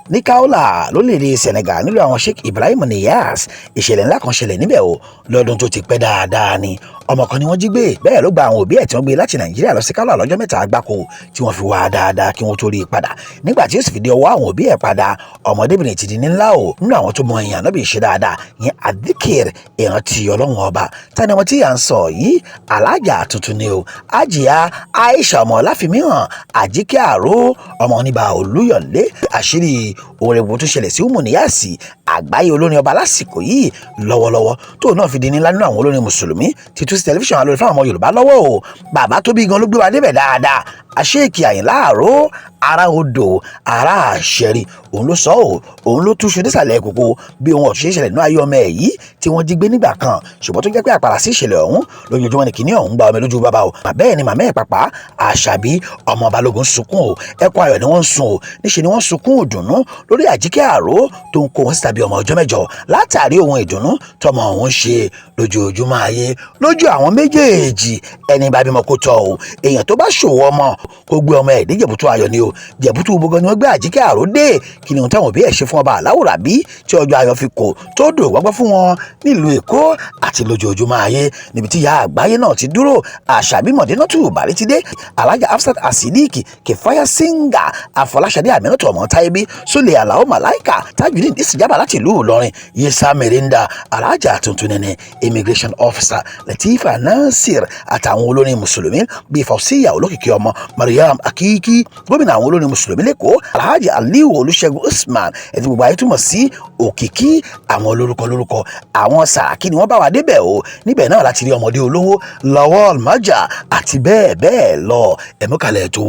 ní Kaula lórílẹ̀-èdè Senegal nílùú àwọn Sheikh Ibrahim Niass ìṣẹ̀lẹ̀ ńlá kan ṣẹlẹ̀ níbẹ̀ o lọ́dún tó ti pẹ́ dáadáa ni ọmọ kan ni wọ́n jí gbé bẹ́ẹ̀ ló gba àwọn òbí ẹ̀ tí wọ́n gbé láti Nàìjíríà lọ sí Kaula lọ́jọ́ mẹ́ta gbáko tí wọ́n fi wá dáadáa kí wọ́n tó rí i padà nígbà tí ó sì fi dé ọwọ́ àwọn òbí ẹ̀ padà ọmọdébìnrin ti di ní ńlá o nínú àwọn tó mọ èèyàn náà bí ṣe dáadáa yẹn adikir ìrántí Ọlọ́run ọba tani ọmọ tí à ń sọ yìí alájà tuntun ni o Àjíà Aisha ọmọ láfimíhàn Àjíkẹ́ Àró ọmọ oníbà Olúyọ̀lé àṣírí òrèbù tó ṣẹlẹ̀ sí Umu Niass àgbáyé olórin ọba lásìkò yìí lọ́wọ́lọ́wọ́ tó náà fi di ńlá nínú àwọn olórin mùsùlùmí ti tú sí tẹlifíṣàn alórí fáwọn ọmọ Yorùbá lọ́wọ́ o bàbá tó bí gan ló gbé wa débẹ̀ dáadáa Sheikh Àyìnlá Àró ara odò ara àṣẹrí òun ló sọ ọ́ òun ló túṣu nísàlẹ̀ kókó bí ohun ọ̀tún ṣe ṣẹlẹ̀ ní ayé ọmọ ẹ̀ yìí tí wọ́n jí gbé nígbà kan ṣùgbọ́n tó jẹ́ pé àpàrà sí ìṣẹ̀lẹ̀ ọ̀hún lójoojúmọ́ ni kìíní ọ̀hún gba ọmọ lójú bàbá o bẹ́ẹ̀ ni màmá ẹ̀ pàpà Àṣàbí ọmọ Balógun sunkún o ẹkún ayọ̀ ni wọ́n ń sun o níṣe ni wọ́n sunkún òdùnnú lórí Àjíkẹ́ Àró tó ń kó wọn síta bí ọmọ ọjọ́ mẹ́jọ látàrí ohun ìdùnnú tọmọ òun ṣe lójoojúmọ́ ayé lójú àwọn méjèèjì ẹni bá bímọ kó tọ́ o èèyàn tó bá ṣòwò ọmọ kó gbé ọmọ ẹ̀ dé Jẹ̀bútú ayọ̀ ni o Jẹ̀bútú gbogbo ni wọ́n gbé Àjíkẹ́ Àró dé kí ni ohun táwọn òbí ẹ̀ ṣe fún ọba Aláwùrábí tí ọjọ́ ayọ̀ fi kò tó dùn gbọ́gbọ́ fún wọn nílùú Èkó àti lójoojúmọ́ ayé níbi tí ìyá àgbáyé náà ti dúró Àṣàbí Mọ̀dínátù Bàrí ti dé Alájà Hafsat Asidiki Kefaya Singa Afọláṣadé Àmínátù ọmọ Táyébí Sólè Àlàó Màláìkà Tajudeen Ìsìjábà láti ìlú Ìlọrin Yesa Merinda Alájà tuntun nẹnẹ Immigration Officer Latifa Nasir àtàwọn olórin mùsùlùmí bíi Fausiya Olókìkí ọmọ Mariam Akiki gómìnà àwọn olórin mùsùlùmí lẹ́kọ̀ọ́ Alhaji Aliu Olúṣẹ́gun Usman ẹni gbogbo ayé túmọ̀ sí òkìkí àwọn lórúkọ àwọn Sàràkí ni wọ́n bá wa débẹ̀ o níbẹ̀ náà láti rí ọmọdé olówó Lawal Maja àti bẹ́ẹ̀ bẹ́ẹ̀ lọ ẹ̀múkalẹ̀ tó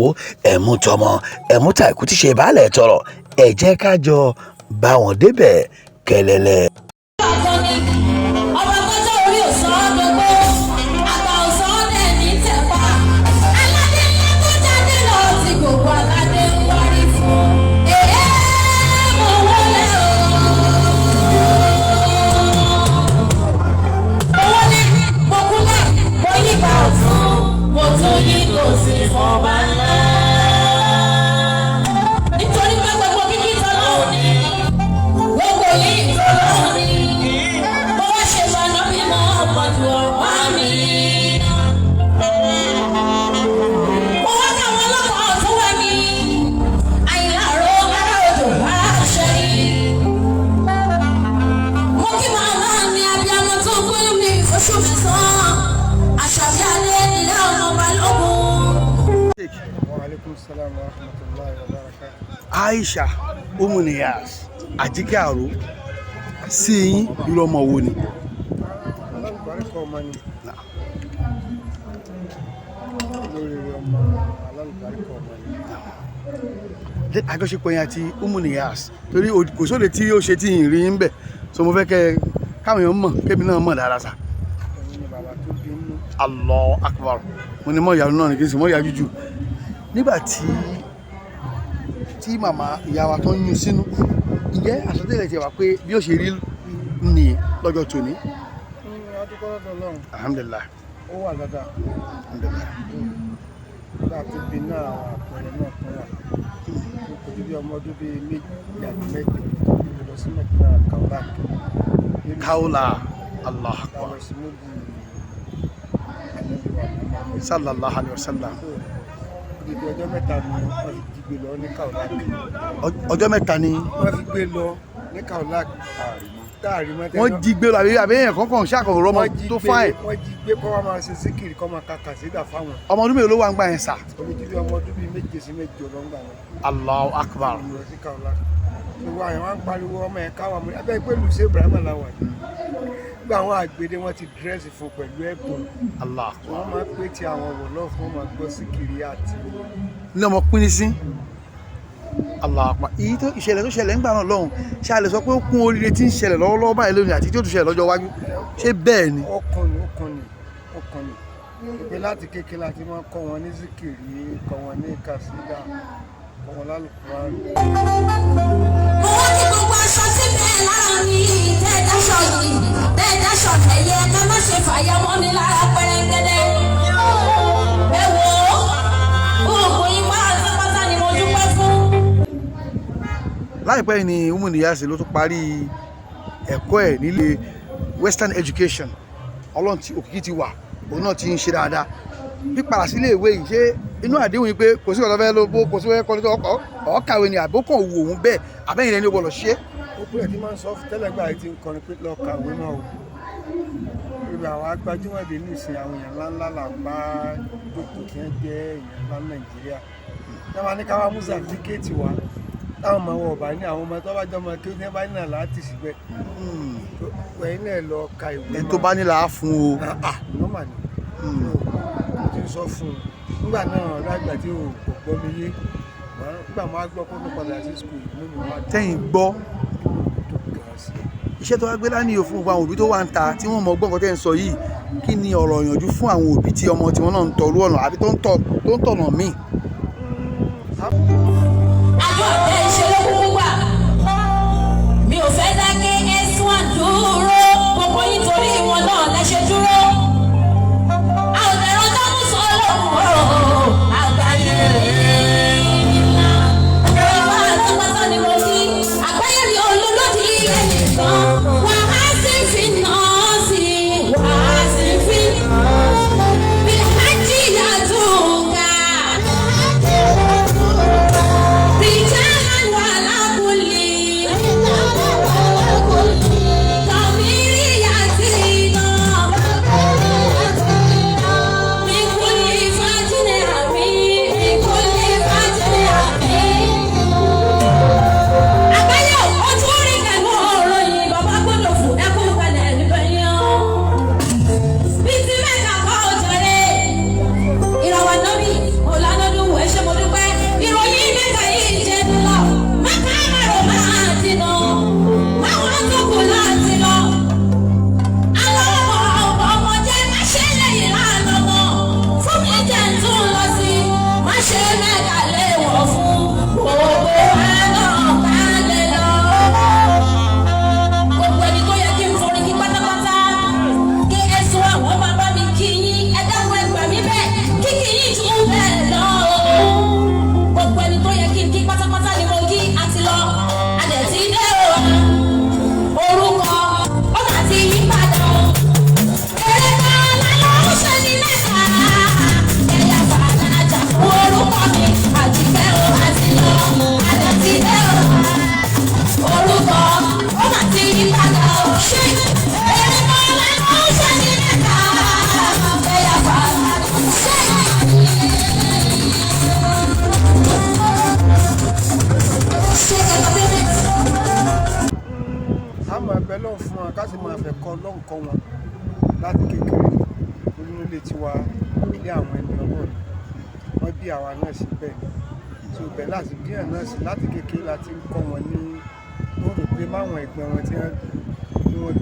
ẹ̀mú tọmọ ẹ̀mú tàìkú ti ṣe baálẹ̀ tọrọ ẹ jẹ́ ká jọ bá wọn débẹ̀ kẹlẹ́lẹ́. Aisha Umu Niass Àjíkẹ́ Àró sí yín irú ọmọ wo ni? Alálùbáríkà ọmọ ni. Lórí ọmọ alálùbáríkà ọmọ ni. Àjọṣepọ̀ yẹn àti Umu Niass torí kò sóde tí ó ṣe tí ì rí ń bẹ̀ so mo fẹ́ kẹ́ káwọn èèyàn mọ̀ kébì náà mọ̀ dára sa. Ẹ̀yin ni bàbá tó bí inú. Allahu Akbar mo ní mọ̀ ìyá náà ní kí n sì mọ̀ ìyá jújù nígbà tí màmá ìyá wa tó ń yún sínú ǹjẹ́ àsọtẹ́lẹ̀ ti wà pé bí ó ṣe rí ní lọ́jọ́ tòní. Adúgbò lọ́dọ̀ Ọlọ́run. Alhamdulillah. Ó wà dáadáa. Alhamdulillah. Nígbà tó bí náà àwọn àpẹẹrẹ náà tó wà. Kò ju bí ọmọ ọdún bíi méjì àti mẹ́jọ lọ sí Mẹ́dínà Kaula. Kaula Allahu Akbar. Àwọn ìsinmi Sallallahu alayhi wa sallam. Ibi ọjọ́ mẹ́ta ni wọ́n fi gbé lọ ní Kaula. Ọjọ́ mẹ́ta ni wọ́n fi gbé lọ ní Kaula táàrí mọ́. Wọ́n jí gbé lọ àbí èèyàn kankan ṣàkóso ọmọ tó fáìn. Wọ́n jí gbé kọ́ wá máa ṣe síkìrì kọ́ máa ka kàṣídà fáwọn. Ọmọ ọdún mélòó ló wà ń gbà yẹn sà? Olùdíje ọmọ ọdún bíi méje sí mẹ́jọ ló ń gbà wọn. Allahu Akbar. Lọ sí Kaula. Gbogbo àyàn wá ń pariwo ọmọ ẹ̀ káwọn ọmọ abẹ́ pé Lùsẹ̀ Ibrahim làwà. Gbogbo àwọn àgbèdè wọn ti dírẹ́sì fún pẹ̀lú ẹ̀bùn. Allah. Wọ́n máa pé ti àwọn wọ̀lọ́ fún wọn máa gbọ́ síkìrì àti. Ní ọmọ pín ní sí. Allah Akbar. Èyí tó ìṣẹ̀lẹ̀ tó ṣẹlẹ̀ ńgbà náà lọ́hùn ṣe a lè sọ pé ó kún oríire tí ń ṣẹlẹ̀ lọ́wọ́lọ́wọ́ báyìí lónìí àti tí ó tún ṣẹlẹ̀ lọ́jọ́ iwájú ṣé bẹ́ẹ̀ ni? Ọkàn ni. Ìpè láti kékeré láti máa kọ́ wọn ní síkìrì, kọ́ wọn ní kàṣídà, kọ́ wọn lálùkùránì. Mo wá ní gbogbo aṣọ tí bẹ́ẹ̀ lára mi bẹ́ẹ̀ dáṣọ yìí bẹ́ẹ̀ dáṣọ ẹ̀yẹ ká má ṣe fàyà mọ́ mi lára pẹ́rẹ́ngẹ́dẹ́. Ẹ wò ó, oògùn yín wá àtàpátá ni mo dúpẹ́ fún. láìpẹ́ ni Umu Niyas ló tún parí ẹ̀kọ́ ẹ̀ nílé Western Education ọlọ́run tí òkìkí ti wà òun náà ti ń ṣe dáadáa pípadà sílé ìwé yìí ṣé inú àdéhùn yìí pé kò sí ọ̀dọ́ fẹ́ ló bó kò sí ọ̀dọ́ kọ́ni tó ọ̀kàwé ni àbókò wò òun bẹ́ẹ̀ àbẹ́yìn rẹ̀ ni ó gbọ́dọ̀ ṣe. ó pé ẹ̀ tí máa ń sọ tẹ́lẹ̀ gbà tí ń kọrin pé lọ́ọ́ kàwé náà o ibi àwọn agbájúmọ̀ dé nísìn àwọn èèyàn ńláńlá là ń bá dókítà tí wọ́n jẹ́ èèyàn ńlá Nàìjíríà táwọn ní káwá mú sàtífíkẹ́ẹ̀tì wa táwọn ọmọ wọn ọba ní àwọn ọmọ tó bá jọ ọmọ kí wọ́n bá ní náà láti síbẹ̀ ẹ̀yin náà lọ ka ìwé náà. ẹni tó bá ní là á fún o. nọ́mà ni mo ti sọ fún un nígbà náà lágbà tí o kò gbọ́ mi yé nígbà máa gbọ́ kó tó padà sí skul inú mi wá. tẹ́yìn gbọ́ tó kàn sí. iṣẹ́ tó wá gbé láníyàn fún gbogbo àwọn òbí tó wà ń ta tí wọ́n mọ gbọ́n kan tẹ́ ń sọ yìí kí ni ọ̀rọ̀ ìyànjú fún àwọn òbí tí ọmọ tiwọn náà ń tọrú ọ̀nà àbí tó ń tọ̀nà míì. àjọ ọ̀tẹ̀ ìṣẹ̀lẹ̀ kúkú wà mi ò fẹ́ dákẹ́ S1 dúró gbogbo yín torí wọn náà lẹ́ṣẹ̀ dúró a ò tẹ̀rọ dáhùn sọ lọ́wọ́ àgbáyé ìlà ìwà àtúntà ni mo fi àgbáyé ni olólùdí ẹnìkan wà á sì fi náà sí wà á sì fi bí àjíyà tó ga. Kọ́ wọn láti kékeré nínú ilé tiwa ilé àwọn ẹni ọlọ́run wọ́n bí àwa náà síbẹ̀ tí ó bẹ̀ láti bí ẹ̀ náà sí láti kékeré láti ń kọ́ wọn ní wọ́n rò pé máwọn ẹ̀gbọ́n wọn tí wọ́n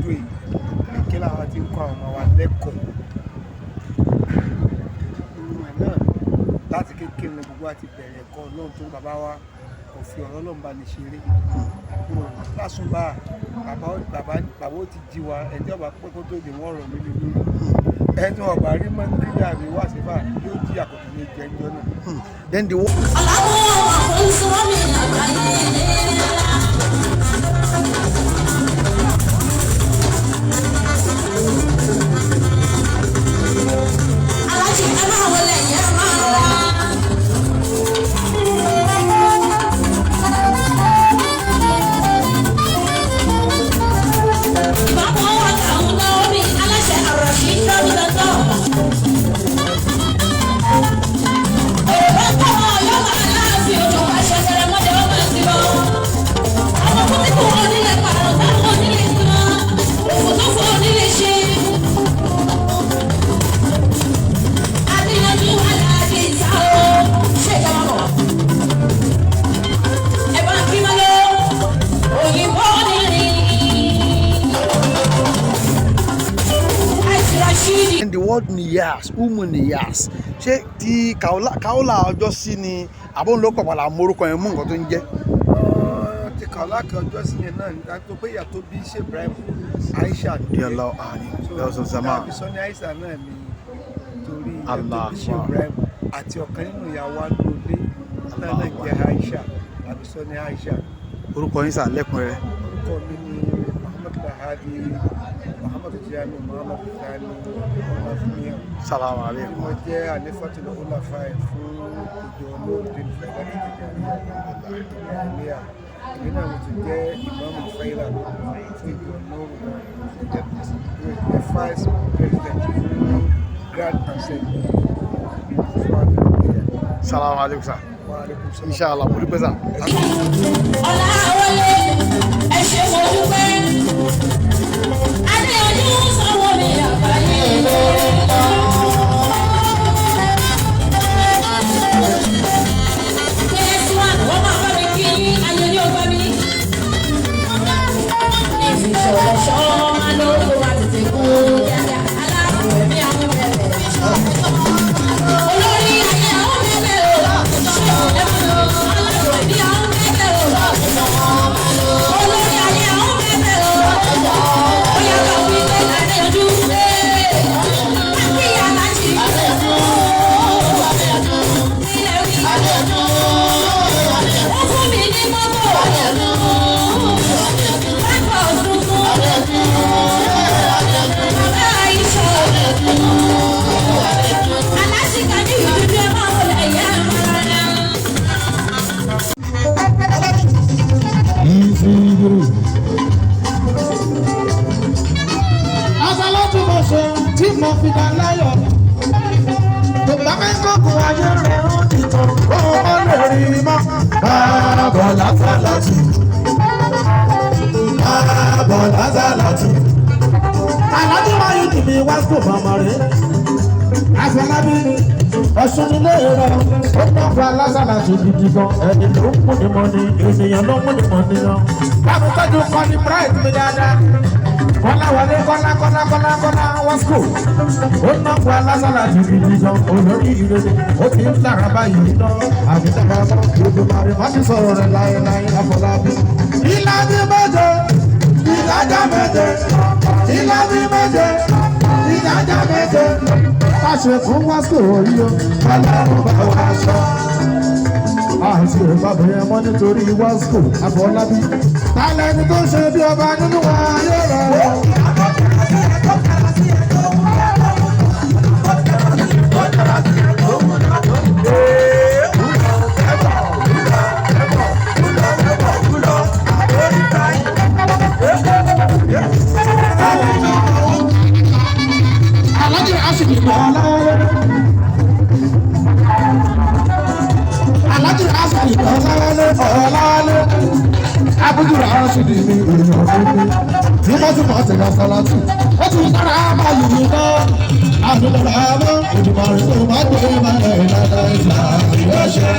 dó èyí kékeré làwọn ti ń kọ́ àwọn ọmọ wa lẹ́kọ̀ọ́ nínú ẹ̀ náà láti kékeré ní gbogbo àti bẹ̀rẹ̀ ẹ̀kọ́ ọlọ́run tó bàbá wa kò fi ọ̀rọ̀ ọlọ́run bá ní ṣeré lásùnbà bàbá ó ti jí wa ẹjọ́ bá pẹ́ kó tó di wọ́n rọ̀ mí lórí ẹni ọba rí mọ́ nígbà mi wá sí fà yóò jí àkókò ní ìjẹ́ ẹjọ́ náà. then the word Niyas Umu Niyas ṣé ti Kaola ọjọ́ sí ni àbóhùn ló pàpàlà morúkọ yẹn mú nǹkan tó ń jẹ́. ti Kaola kí ọjọ́ sí yẹn náà nígbà tó pé ìyàtọ̀ bí ṣe Ibrahim Aisha díọ̀lá àní lọ́sọ̀ sàmà Sọ́ni Aisha náà ni torí ìyàtọ̀ bí ṣe Ibrahim àti ọ̀kan nínú ìyàwó alóòlé náà jẹ́ Aisha àbí Sọ́ni Aisha orúkọ yín sà lẹ́kùnrẹ́rẹ́. orúkọ mi ni Muhammad Lahadi Muhammad Jami Muhammad Thani ọlọ́fúnmíà. Salamu alaikum. mo jẹ́ àlefatul ulafa fún ìjọ Nurudeen Faidati Tijaniya. èmi náà mo ti jẹ́ ìmáàmù Faida fún ìjọ Nurudeen, the vice president fún Grand Assembly. Salamu alaikum sà. Wa alaikum salam. Inshallah mo dúpẹ́ sà. ọ̀la wọlé ẹ ṣe mo dúpẹ́ adéyanjú sanwó mi àgbáyé ks1 wọ́n máa bá mi kí ayé ní ọgbà mi ìfìṣọ̀rọ̀ṣọ́ máa ló kó wa tètè kú yáyà aláàbò ẹ̀mí àwọn bẹ̀rẹ̀ olórí ayé àwọn bẹ̀rẹ̀ o ṣé ẹ̀fọ́ aláàbò ẹ̀mí àwọn bẹ̀rẹ̀ o olórí ayé àwọn bẹ̀rẹ̀ o ó yà ká wí pé adéyanjú káfíńyà láti ilẹ̀ wí wọ́n fún mi ní mọ́tò pápá òfurufú bàbá àìsàn aláṣìkà ní ìdúdú ẹ̀ máa wọlé ẹ̀yà àmàlà. Asalatu mo ṣe tí mo fi dá láyọ̀. Bàbá mi kókò ayé rẹ̀ ó ti tàn kó o lè rí i mọ́. Bàbá Lásálátù. Bàbá Lásálátù. Aláàjì wáyé kì mí wá sùn mọ́mọ́ rẹ̀. Afọlábí Ọ̀ṣun nílé rẹ̀ ó tán fún Lásálátù gidi gan. Ẹni ló ń múni mọ́ni, ènìyàn ló ń múni mọ́ni náà. Báwo tọ́jú kọ́ni Bright mi dáadáa? Kọ́lá wọlé kọ́lá wọ́n school. Ó ná fún Lásálátù gidi gan. Olórí ìrere ó ti ń dára báyìí ná. Àbíkẹ́kẹ́ ọmọ gbogbo màrí wọ́n ti sọ̀rọ̀ rẹ̀ láéláé Afọlábí. Ìlàbí méje, ìdájà méje, ìlàbí méje, ìdájà méje. Káṣe fún wọ́n school orí o, Ọlọ́run bá wa sọ. Àti ìbábẹ̀rẹ̀ mọ́ nítorí wọ́n school Afọlábí. Tálẹ̀ ni tó ṣe bí ọba nínú wa yóò rẹ̀. Alájì Rashidi ọ̀làwọlé. Alájì Rashidi ọ̀làwọlé. Abudu Rashidi ni èèyàn fún mi. Tí mo ti mọ̀ sí Lásálátù, ó ti dára máa yìí mi náà. Àdúgbò àmọ́ ìdìbò rẹ̀ tó máa gbé máa ẹ̀ lára ìlà ìrẹsẹ̀.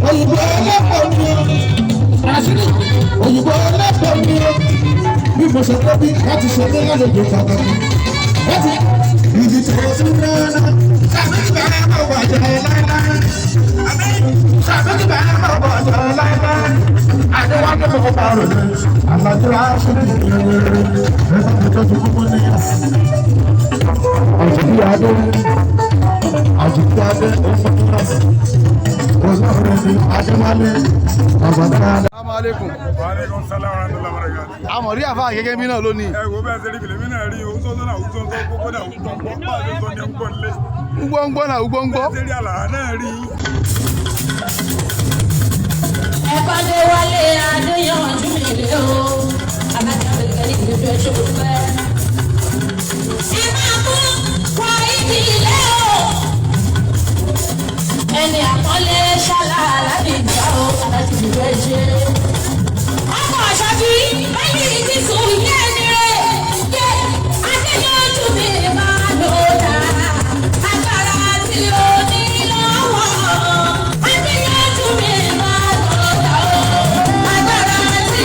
Òyìnbó ẹlẹ́pọ̀ mi o. Rashidi òyìnbó ẹlẹ́pọ̀ mi o. Bí mo ṣe tóbi láti ṣe ní lálejò pàtàkì. Wọ́n ti ìdí tí mo ti rán ṣàbẹ̀tì bá máa bàjẹ́ láíláí. Ṣàbẹ̀tì bá máa bàjẹ́ láíláí. Adéwájú mi kò bá rò ní. Àlàjì Rashidi ìrìnrìn ẹ̀fọ́ mi tó ti kú mú níyà. Àjùkí Adé olóore ni Adéwálé Ọ̀bọ̀dára. Assalamu alaikum. Wa alaikum salam wa rahmatullahi wa barakatuh. àmọ̀ rí àfa gẹ́gẹ́ bí náà lónìí. Ẹ wo bẹ́ẹ̀ ṣe rí bìlẹ̀ mí náà rí o sọ́sọ́ náà sọ́sọ́ kókó náà gbọ̀ngbọ̀n bá a ṣe sọ ní ọgbọ̀n lé. ugbọ́ngbọ́n náà ugbọ́ngbọ́. Bẹ́ẹ̀ ṣe rí àlàá náà rí. Ẹ̀fọ́dé wálé Adéyanjú mi lé o. Alájà bẹ̀rẹ̀ ní ìdíjú ẹ̀ṣọ́ pẹ́. Ẹ máa kú wọ ìdílé o. Ẹni àpọ́nlé ṣálá aládìgbà o. Alájà ìdíjú ẹ̀ṣẹ́. Ọkọ̀ àṣàbí báyìí ti sùn yé ẹni rẹ̀. Yé Adéyanjú mi máa lò dá. Agbára tí o ní lọ́wọ́. Adéyanjú mi máa lò dá o. Agbára tí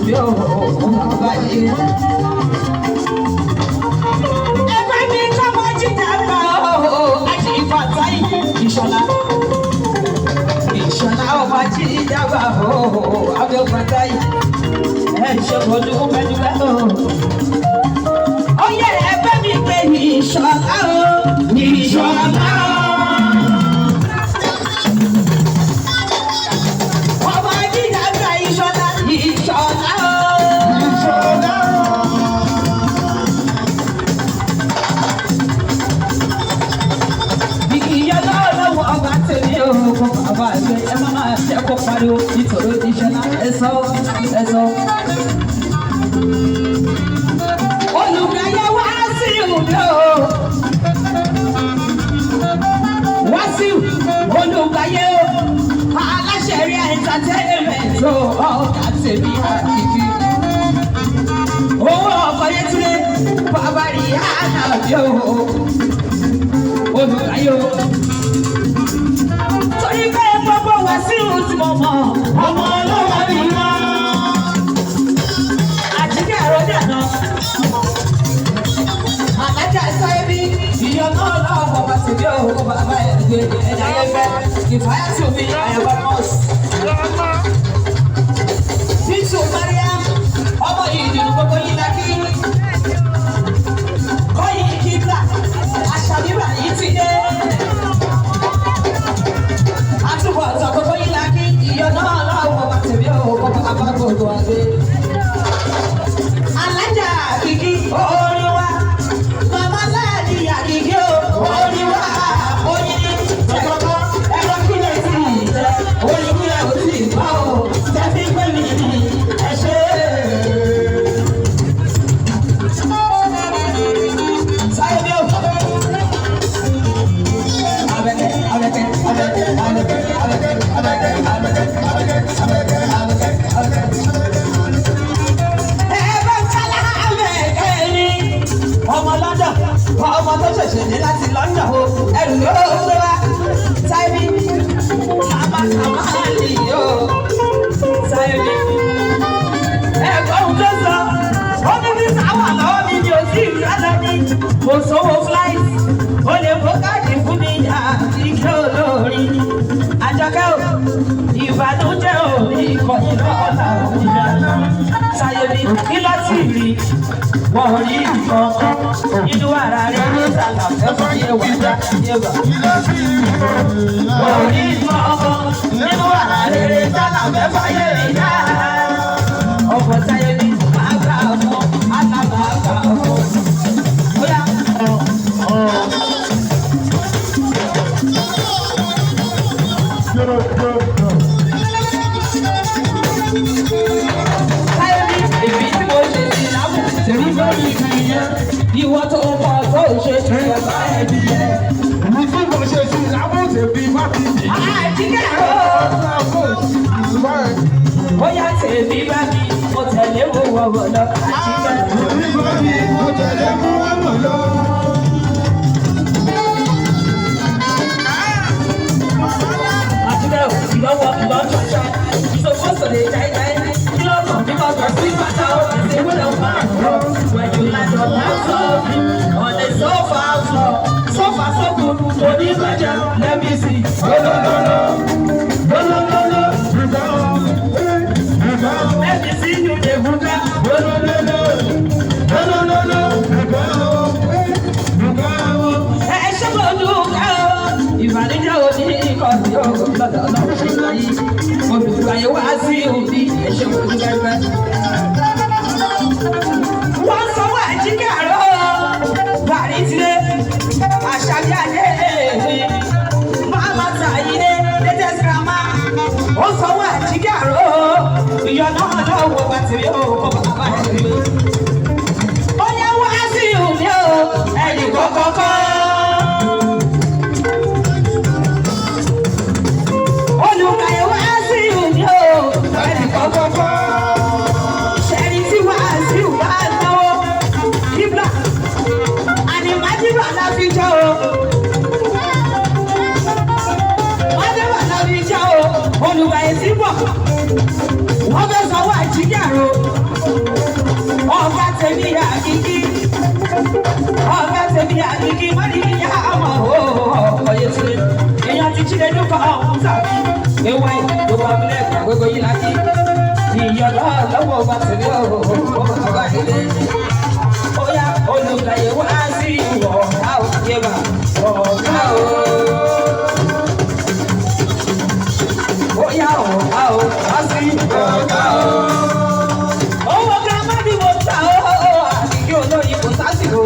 bí òun bàbá yìí. Ẹgbẹ́ mi kọ́mọ jíjà gbà ó àti ìfàtàyè ìṣọ̀lá. Ìṣọ̀lá ọmọ jíjà gbà ó àti ìfàtàyè. Ẹ ṣe kò dúpẹ́ dúpẹ́ ó. Ó yẹ ẹgbẹ́ mi pé ìṣọ̀lá ó ìṣọ̀lá ó. Nítorí ìṣẹ̀lá ẹ̀sọ́. Olùkàyẹ wá sí ìlú wá sí olùkàyẹ aláṣẹ rí entertainment ọ̀gá tèmi àkìkí. Owó ọkọ̀ yẹn ti lé bàbá rí àná bí olùkàyẹ. Torí bẹ́ẹ̀ gbogbo wá sí ìlú tí mo mọ̀ ọmọ ọlọ́wọ́ ni wọ́n. Àjíkẹ́ àròjà náà. Àlájà sáyébí ìyọ̀nà ọlọ́wọ́ bá ti bí òun bàbá ẹ̀ gbé ẹ̀dá yẹn fẹ́. Ìfàyà tí omi àyàbá nọ́ọ̀sì. Bíntù Maria ọmọ ìdùnnú gbogbo yìí lákì. Kọ́yìn kíkà àṣàbíbà yìí ti dé. Àtúbọ̀ ọ̀tọ̀ gbogbo yìí lákì. Ìyọ̀nà ọlọ́wọ́ bá ti bí òun bàbá gbogbo àgbẹ̀. Alájà kìkì orin wa. Màmá láàdì àkìkì orin wa. Oyin ní ẹ̀kọ́kọ́ ẹ̀rọ kílẹ̀ sí ìjẹ́. Orin kílẹ̀ ò sí ìgbọ́ o. Tẹ́sí pé mi ní ẹ̀ṣẹ́. Sáyé bí o. Abẹ́kẹ́ abẹ́kẹ́ abẹ́kẹ́ abẹ́kẹ́ abẹ́kẹ́ abẹ́kẹ́ abẹ́kẹ́ abẹ́kẹ́ abẹ́kẹ́. Ọmọ London, ọmọ tó ṣẹ̀ṣẹ̀ dé láti London o, ẹrù yóò gbé wá. Sáyébí, kàmákàmá lè yó. Sáyébí, ẹ̀gbọ́n tó sọ, ó ní bí sáwà lọ́wọ́ mi ni ò sí ìrẹ́lẹ̀ ní. Mo sówó flight, ó lè kó káàdì fún mi àti ike olórin. Àjọkẹ́ o, ìbànújẹ́ ò ní ìkọ̀yìn lọ́la òjìlá. Sáyébí, kí ló ti rí? Wọ́n rí nǹkan nínú ara rẹ̀ ní ìsàlà ẹ̀fọ́ yẹ wà já yẹ wà. Wọ́n rí nǹkan nínú ara rẹ̀ ní ìsàlà ẹ̀fọ́ yẹ já. Ọkọ̀ táyé ní àgbà ọmọ àtàgbà àgbà ọmọ. Bóyá ìwọ tó pọ̀ tó ṣe ṣe ẹ̀bá ẹ̀dí yẹn. Èmi tí mo ṣe sí lábùsẹ̀ bí má ti dì. Àjíkẹ́ o. Bóyá tèmi bá mi, mo tẹ̀lé mo wọ̀wọ̀ lọ. Àjíkẹ́. Tèmi bá mi, mo tẹ̀lé mo wọ̀wọ̀ lọ. Àjíkẹ́ o, ìlọ́wọ́ ṣọ̀ṣọ́. Ìṣòfò sọ̀lẹ̀ jáìjáì. Kí ló kàn bí kò tọ̀ sí bàtà ó ti ṣe wúlò máa ń rọ. When you land on that sofa, on the sofa so good, body maja, let me see. Let me see you, the buga. Ṣé mo dúkà ó? Ìbànújẹ́ òní ìkọ̀sí ọ̀gbọ̀n lọ́dọ̀ ọlọ́run ṣe láyé. Olùgbàyẹ̀ wá sí òbí ẹ̀ṣẹ̀ mo dúkà gbẹ́. Wọ́n sọ wá Àjíkẹ́ àrò bàrí tilé àṣàbí adé máma tàyídé latest grandma. Ó sọ wá Àjíkẹ́ àrò ìyọ̀nà ọlọ́wọ́ bàtìrí ó kọ́ bàbá ẹ̀ gbé. Ó yẹ wá sí òní o ẹnì kọ́kọ́kọ́. Olùkàyẹ̀ wá sí òní o ẹnì kọ́kọ́kọ́. Ṣẹ̀rí tí wá sí wá náwó kíbla ànímájúbà náà fi jẹ́ o. Májúbà náà fi jẹ́ o. Olùkàyẹ̀ tí bọ̀ wọ́n fẹ́ sanwó Àjíkẹ́ àrò. ọ̀gá tèmi àkìkí ọ̀gá tèmi àkìkí má ní ìyá àmọ́ ọ̀pọ̀ yẹn ti èèyàn ti jíde dúkọ̀ ọ̀hún tàbí ewé gbogbo abúlé gbogbo yìí láti ìyọ̀dọ̀ lọ́wọ́ ọba tèmi ọ̀gá ilé óyá olùkàyè wá sí ìwọ̀ ọ̀gá òkèèbà ọ̀gá o. Óyá ọ̀gá o wá sí ọ̀gá o. Owó gírámà ni mo ta o àdìgí olóyin kò sásìkò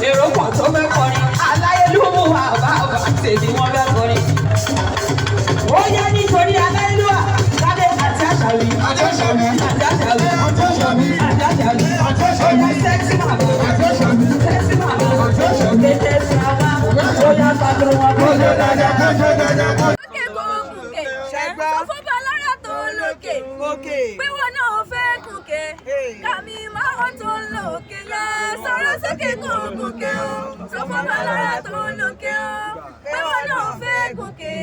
èrò pọ̀ tó fẹ́ kọrin aláyélúwò àbá ọba tèmi wọ́n fẹ́ kọrin. Óyá nítorí aláyélúwà kádé àti àṣàwí àti àṣàwí àti àṣàwí àti àṣàwí àti àṣàwí ọ̀yá sẹ́ksì màbò sẹ́ksì màbò kété sàmà óyá sàdúró wọn kó lè dáadáa. Pé wọn náà fẹ́ gòkè, kàmí máa tó lòkè lọ. Sọ̀rọ̀ sókè kò gòkè o, sọ fún balára tó lòkè o. Pé wọn náà fẹ́ gòkè,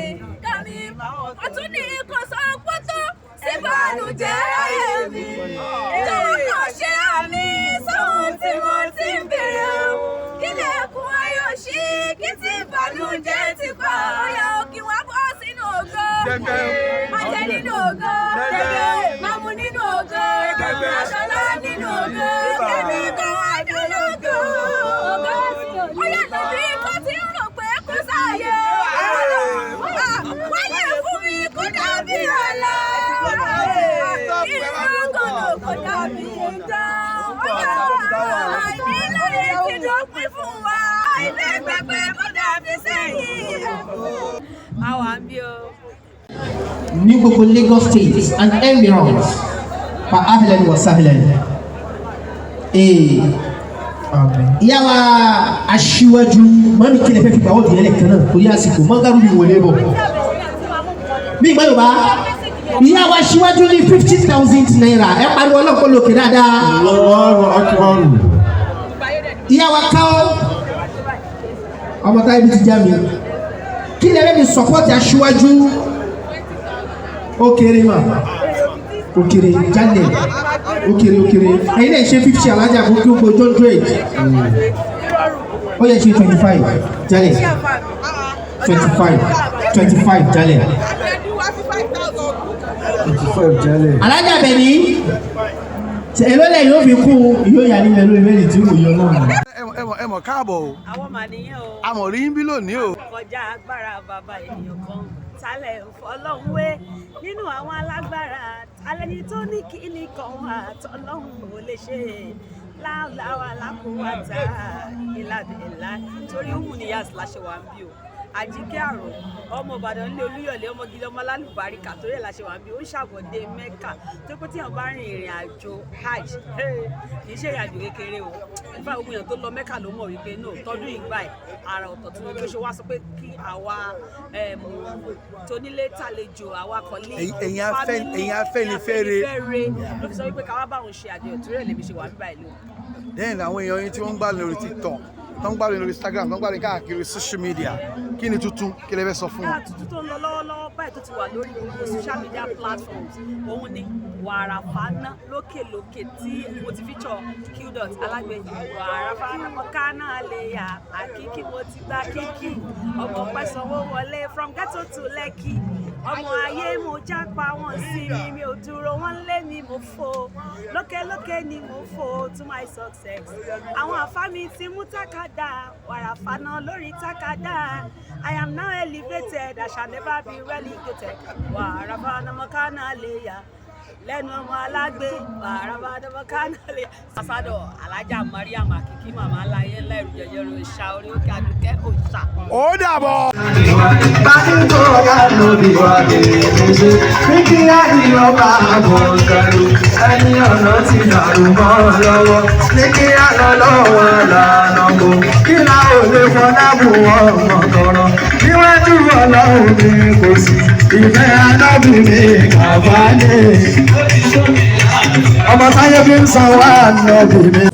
kàmí máa tún ní kò sọ pọ́tọ́ sí bànújẹ́ ayé mi. Tọ́wọ́ kan ṣe àmì sóhun tí mo ti ń bèrè o. Kílẹ̀kùn ayọ̀ ṣí kí tí bànújẹ́ ti pa ọ̀yà òkè wá bọ́ sínú ògo. Máa jẹ nínú ògo. Máa mu nínú ògo. Aṣọ́lá nínú ògo. Kẹ́mi kò wá nínú ògo. Ó yàtọ̀ sí ikú tí ń rò pé kò sáàyè. Wáyé fún mi kó dàbí ọ̀la. Inú kòlò kò dàbí ìjà. Àìní lórí ti dópin fún wa. Àìní pẹpẹ kó dàbí sẹ́yìn. Àwa ń bí o. Ní gbogbo Lagos State and environs fa ahlan wa sahlan. Ìyá wa aṣíwájú mọ́mí kí lè fẹ́ fi gbà wọ́n dìé lẹ́ẹ̀kan náà torí àsìkò mọ́gàrú mi wọlé bọ̀. Bí ìgbà Yorùbá ìyá wa aṣíwájú ní 50,000 naira ẹ pariwo ọlọ́pàá lókè dáadáa. Ìyá wa káwọ́ ọmọ táyé bí ti já mi kí lè fẹ́ fi support aṣíwájú. Ó kéré mà ó kéré jáde ó kéré ẹ̀yin náà ṣe 50 alájà kó kí ó kó John Drake ó yẹ ṣe 25 jáde 25 jáde 25 jáde alájà bẹ̀ni èló lẹ̀ yóò fi kú yóò yà nílẹ̀ lórí mẹ́rin tí kò yọ náà. ẹ mọ̀ káàbọ̀ o. Àwọn màníyàn o. àmọ̀ rí ń bí lónìí o. Kọjá agbára bàbá ènìyàn kan tálẹ̀ fọlọ́hún wé nínú àwọn alágbára alẹ́ni tó ní kíní kan wà tọ́lọ́hún ò lè ṣe láwùláwà lákòwàtà ìlàdìlá torí Umuniyas láṣẹ wà ń bí o. Àjíkẹ́ àrò ọmọ Ìbàdàn nílé Olúyọ̀lé ọmọ gidi ọmọ lálùbáríkà torí ẹ̀ láṣẹ wà ń bí ó ń ṣàbọ̀dé Mẹ́kà tó pé tí àwọn bá rin ìrìn àjò hajj kì í ṣe ìrìn àjò kékeré o nípa gbogbo èèyàn tó lọ Mẹ́kà ló mọ̀ wípé no tọdún ìgbà ẹ̀ ara ọ̀tọ̀ tí wọ́n ṣe wá sọ pé kí àwa tónílé tàlejò àwa kọ́lé ẹ̀yin Afẹ́nifẹ́re ló fi sọ wípé káwá bá òun ṣe àjọyọ̀ torí ẹ̀ lèmi ṣe wà níbà ìlú. then àwọn èèyàn yín tí wọ́n ń gbà lórí TikTok tó ń gbà lórí Instagram tó ń gbà lórí káàkiri social media kí ni tuntun kí lè fẹ́ sọ fún wọn. tuntun tó ń lọ lọ́wọ́lọ́wọ́ báyìí tó ti wà lórí gbogbo social media platforms òun ni Wàràfánà lókèlókè tí mo ti feature Qdot alágbèjì Wàràfánà mọ̀kánà lè yà àkíkí mo ti gba kíkì ọmọ pẹ́ sanwó wọlé from ghetto to Lekki ọmọ ayé mo jápa wọn sí mi ò dúró wọn lé mi mo fò lókèlókè ni mo fò to my success àwọn àfáàmì ti mú tákàdá Wàràfánà lórí tákàdá I am now elevated I shall never be relegated Wàràfánà mọ̀kánà lè yà lẹ́nu ọmọ alágbé Wàràfánà mọ̀kánà lè yà. Sásádọ̀ Alájà Mariam Akiki màmá aláyé lẹ́rù jẹjẹrẹ òòṣà orí òkè Àdùkẹ́ òòṣà. ó dàbọ̀. Bájútó ọ̀gá lórí wa bèrè ṣe kíkí àdìyàn bá àbọ̀ kẹrù ẹni ọ̀nà ti dàrú mọ́ lọ́wọ́ kíkí àná lọ́wọ́ lànà kò kí la ò lè fọdá bù wọ́n mọ̀ tọ̀rọ̀ níwájú Ọlọ́run ni kò sí ìfẹ́ anábìnrin kàbálẹ̀ ọmọ táyé fi ń san wá anábìnrin.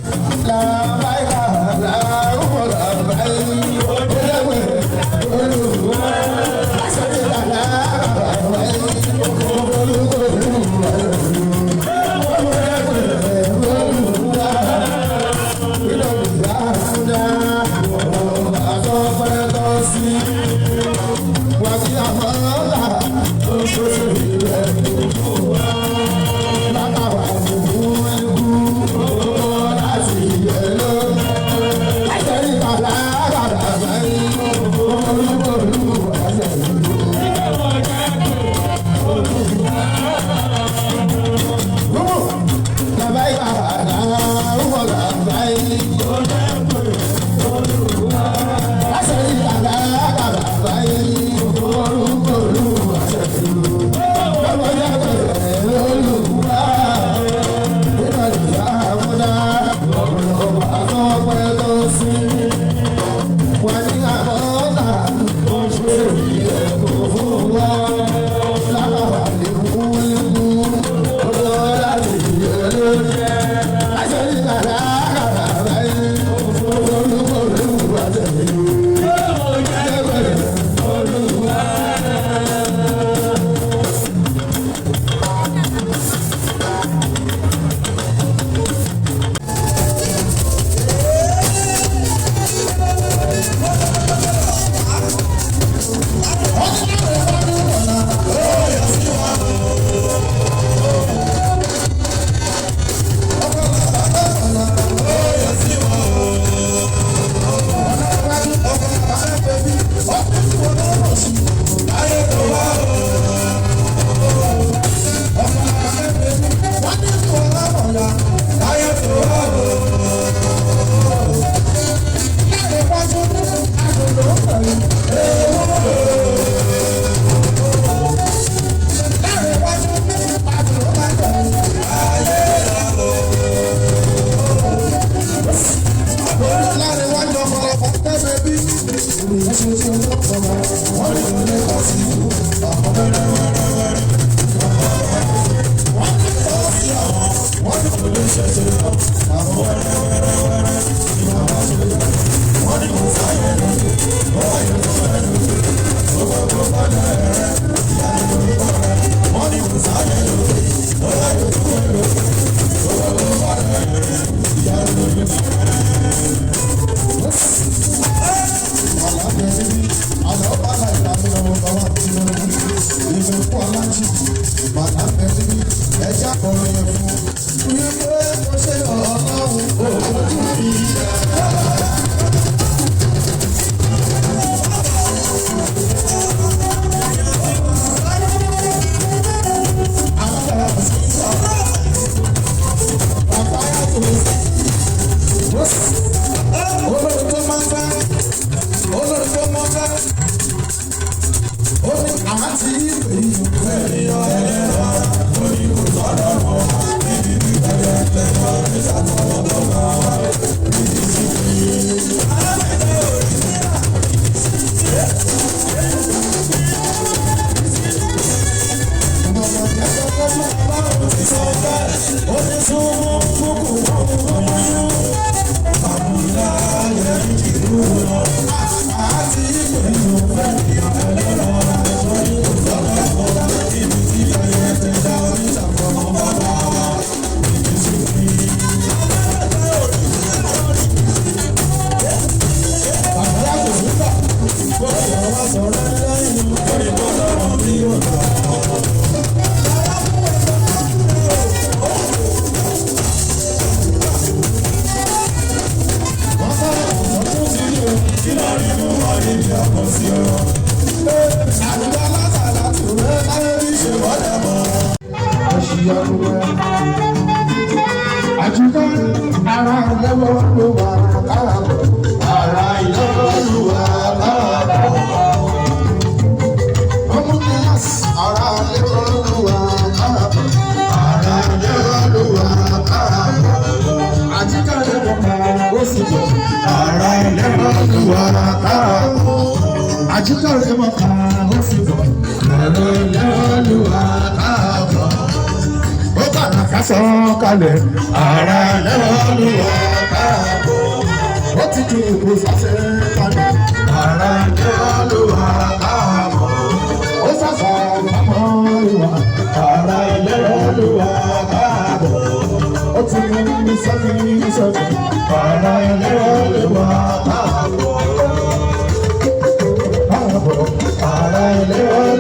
Ara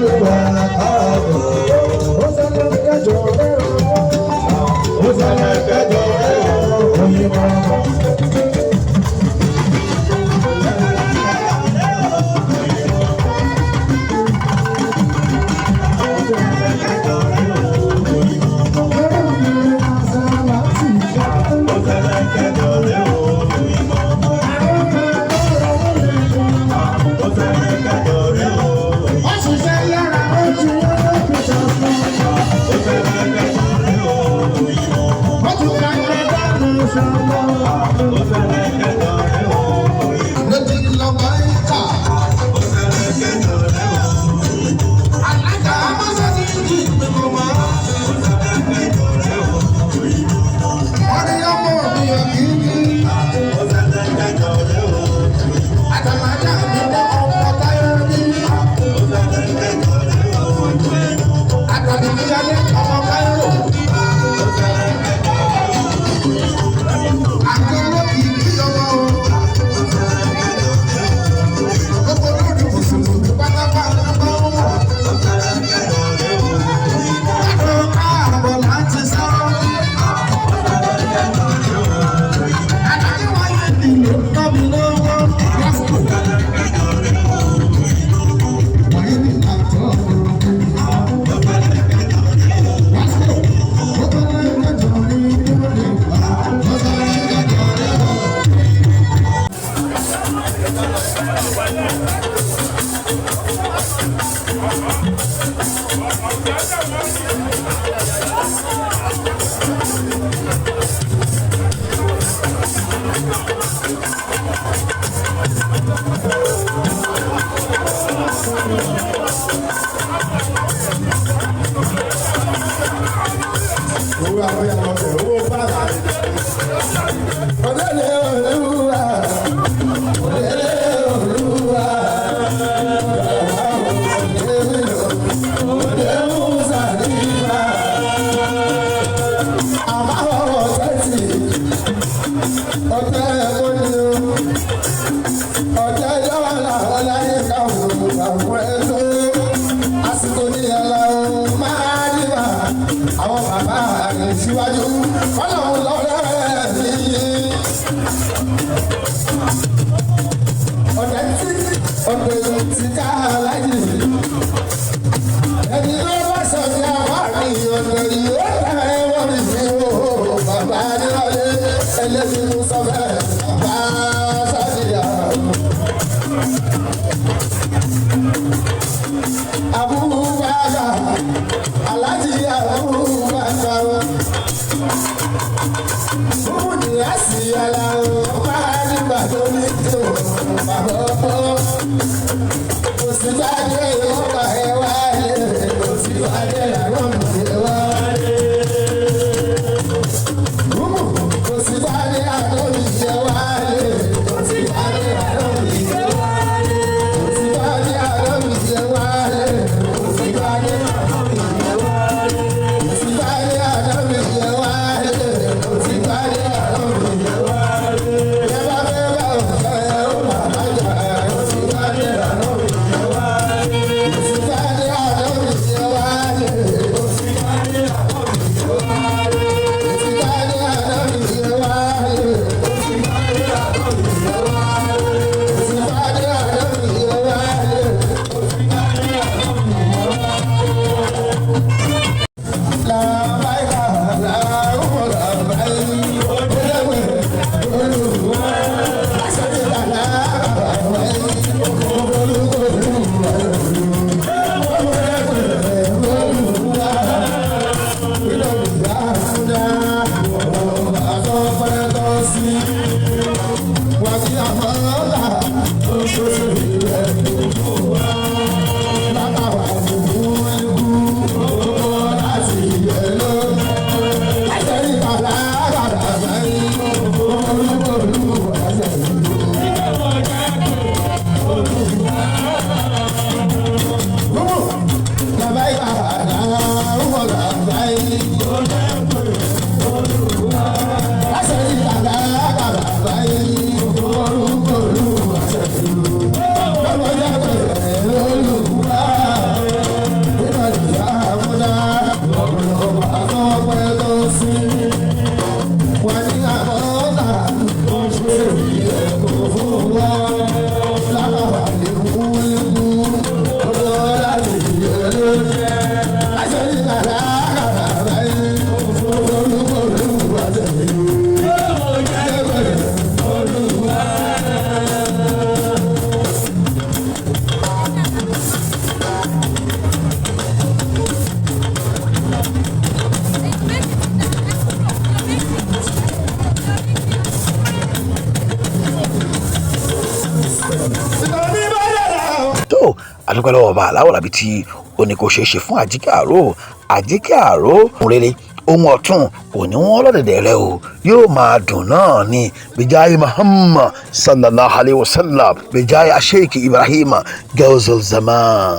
àwọn bàbá rẹ̀ síwájú ọlọ́run lọ́rẹ́ mi. ọ̀dẹ̀ tí ká alájì ẹni ló bá sọ ní àwárí ọ̀dẹ̀ yìí ó dá ẹwọ́n mi sí o bàbá níwájú ẹlẹ́sìn mú sọ́fẹ́ bàbá sádìyà. Abubakar Alhaji Abubakar Bùnì àsìyàlà máa nígbà tó ní tó bàbá ọkọ kò sí bàjẹ́ ìwọ́pà ẹ̀ wáyé kò sí bàjẹ́ àwọn ọmọdé wáyé kò sí bàjẹ́ àwọn ìṣẹ́ wáyé kò sí bàjẹ́ àwọn ìṣẹ́ wáyé kò sí bàjẹ́ àwọn ìṣẹ́ wáyé. adúpẹ́ lọ́wọ́ ọba aláwọ̀ làbí tí ó ní kó ṣeé ṣe fún Àjíkẹ́ Àró ohun rere ohun ọ̀tún kò ní wọ́n lọ́dẹ̀dẹ̀ rẹ o yóò máa dùn náà ní bíjáyé Muhammad sallallahu alayhi wa sallam bíjáyé Sheikh Ibrahim Gawzul Zaman.